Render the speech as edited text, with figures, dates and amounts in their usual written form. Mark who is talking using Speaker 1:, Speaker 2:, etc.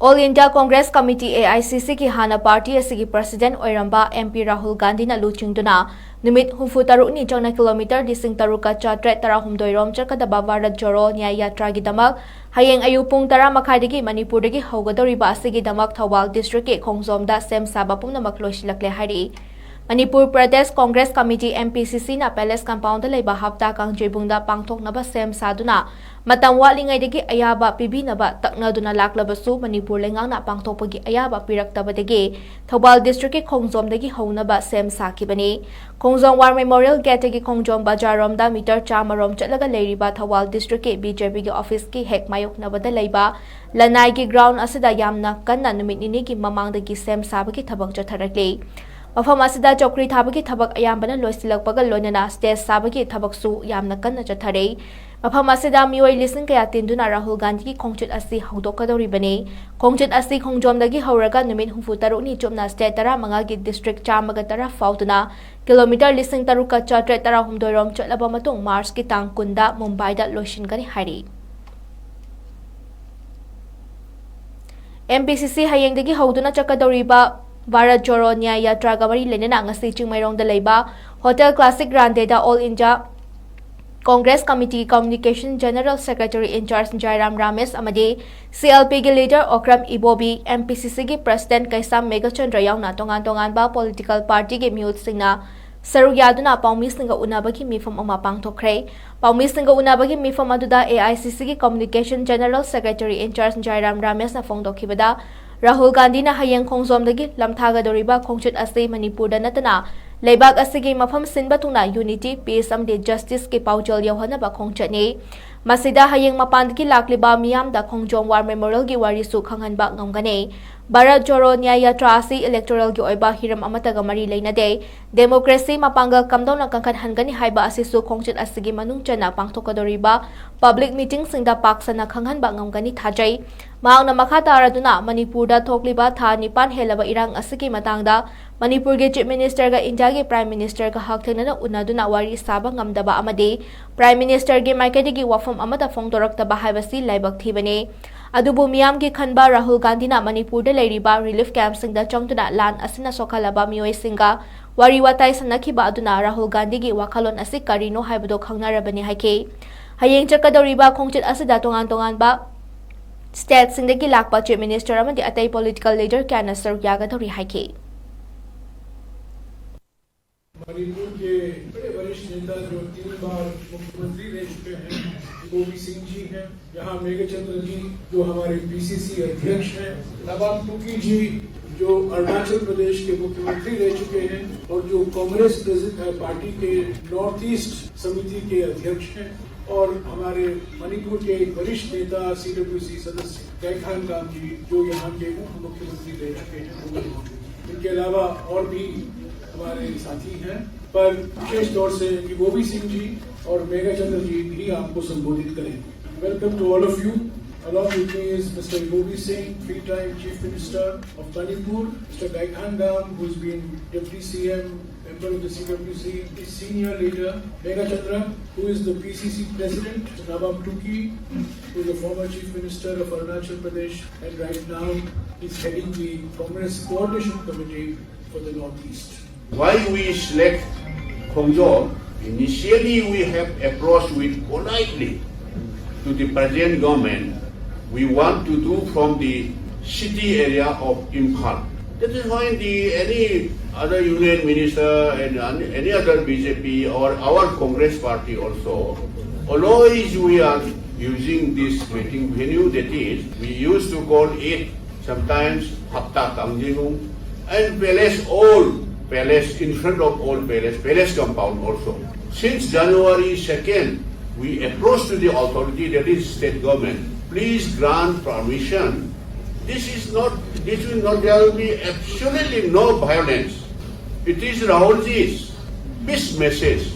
Speaker 1: All India Congress Committee AICC ki hana party asigi president oiramba MP Rahul Gandhi na luchingduna numit humfu taruk ni changna kilometer dising taruka chatre tarahumdoirom chakadaba Varat Joro Nya Yatra gi damak hayeng ayupung tara makhaidagi Manipur dagi haugadoriba asigi damak Thawal district ke khongjomda sem saba pumnamak loisilakle hari Manipur Pradesh Congress Committee MPCC na Palace Compound laiba hapta kang jibungda pangthoknaba sem saduna matam walingaidagi ayaba pibinaba taknaduna laklabasu Manipur lengangna pangthokpagi ayaba piraktabadagi Thawal district ke khongjomdagi hounaba sem sakibani Khongjom War Memorial Gate gi Khongjom Bajaromda meter chamarom chatlaga leiriba Thawal district ke BJP gi office ki hek mayoknabada laiba lanai gi ground asida yamna kanna numit nini gi mamangdagi sem sabagi thabak chatharakle Mafam asida chokri thabagi thabak ayambana loisilakpaga loinana stage sabagi thabaksu yamna kanna chathare Mafam asida mioi lising kaya tinduna Rahul Gandhi ki khongchut asi haudokadoribani khongchut asi khongjomdagi hauraga numit humfu taruk ni chopna state tara manga gi district chamaga tara fautuna kilometer lising taruka chatre tara humdoirom chatlaba matung Mars ki tang kunda Mumbai da loishingani hari MPCC hayengdagi hauduna chakadoriba Varat Joro Nya Yatra Gamari Lenena ngasi Chingmairong da laiba Hotel Classic Grande da All India Congress Committee Communication General Secretary in charge Jairam Ramesh amadi CLP gi leader Okram Ibobi MPCC gi President Kaisam Megachandra yauna tongan ba political party gi mute singna Saruk yaduna paumi singa unabagi mifam ama pangthokre paumi singa unabagi mifam aduda AICC gi Communication General Secretary in charge Jairam Ramesh na phongdokhibada Rahul Gandhi na hayeng khongjomdagi lamthagadoriba khongchut ase Manipur da natana leibak asigi mafam sinba tungna unity peace amde justice ke paujal yawhana ba khongchani masida hayeng mapandagi lakliba miyam da Khongjom War Memorial gi wari su khanghan ba ngamgane Varat Joro Nya Yatra asi electoral gi oiba hiram amataga mari leinade democracy mapangal kamdona kangkhan hangani haiba asi su khongchut asigi manungchana pangthokadoriba public meeting singda paksana khanghan ba ngamgani thajai maangna makha taraduna Manipur da thokliba tha nipan helaba irang asigi matangda Manipur ge Chief Minister ga India ge Prime Minister ga hakthena unaduna wari saba ngamdaba amade Prime Minister ge maikadigi wafam amata phongdoraktaba haibasi laibak thibane adubu miyam gi khanba Rahul Gandhi na Manipur da leiriba relief camp singda chongtuna lan asina sokhalaba mioi singa wari watai sanakhiba aduna Rahul Gandhi gi wakhalon asik karino haibado khangnarabani haike hayeng chakadoriba khongchit asida tongan ba state singdagi lakpa Chief Minister amadi atai political leader kana saruk yagadori haike
Speaker 2: Manipur के बड़े वरिष्ठ नेता जो 3 बार मुख्यमंत्री रह चुके हैं गोविंद सिंह जी हैं यहाँ मेघचंद्र जी जो हमारे पीसीसी अध्यक्ष हैं नवाब टूकी जी जो अरुणाचल प्रदेश के मुख्यमंत्री रह चुके हैं और जो कांग्रेस पार्टी के नॉर्थ ईस्ट समिति के अध्यक्ष हैं और हमारे मणिपुर के वरिष्ठ नेता CWC सदस्य 𝗟𝗏𝗏 जी जो यहाँ के उप मुख्यमंत्री रह चुके हैं इनके अलावा और भी हमारे साथी हैं पर विशेष तौर से गोविंद सिंह जी और मेघचंद्र जी भी आपको संबोधित करेंगे welcome to all of you along with me is Mr. Govind Singh, three-time Chief Minister of Manipur, Mr. 𝗟𝗏𝗏 who has been Deputy CM, member of the CWC, the senior leader Megachandra, who is the PCC President, Nawab Tuki, who is the former Chief Minister of Arunachal Pradesh, and right now is heading the Congress Coordination Committee for the Northeast.
Speaker 3: Why we select Khongjom? Initially we have approached with politely to the present government. We want to do from the city area of Imphal. That is why any other union minister and any other BJP or our Congress party also, always we are using this meeting venue, that is, we used to call it sometimes Hapta Kangjinung and palace in front of all palace compound also. Since January 2nd, we approached to the authority, that is state government, please grant permission. There will be absolutely no violence. It is Rahulji's peace message.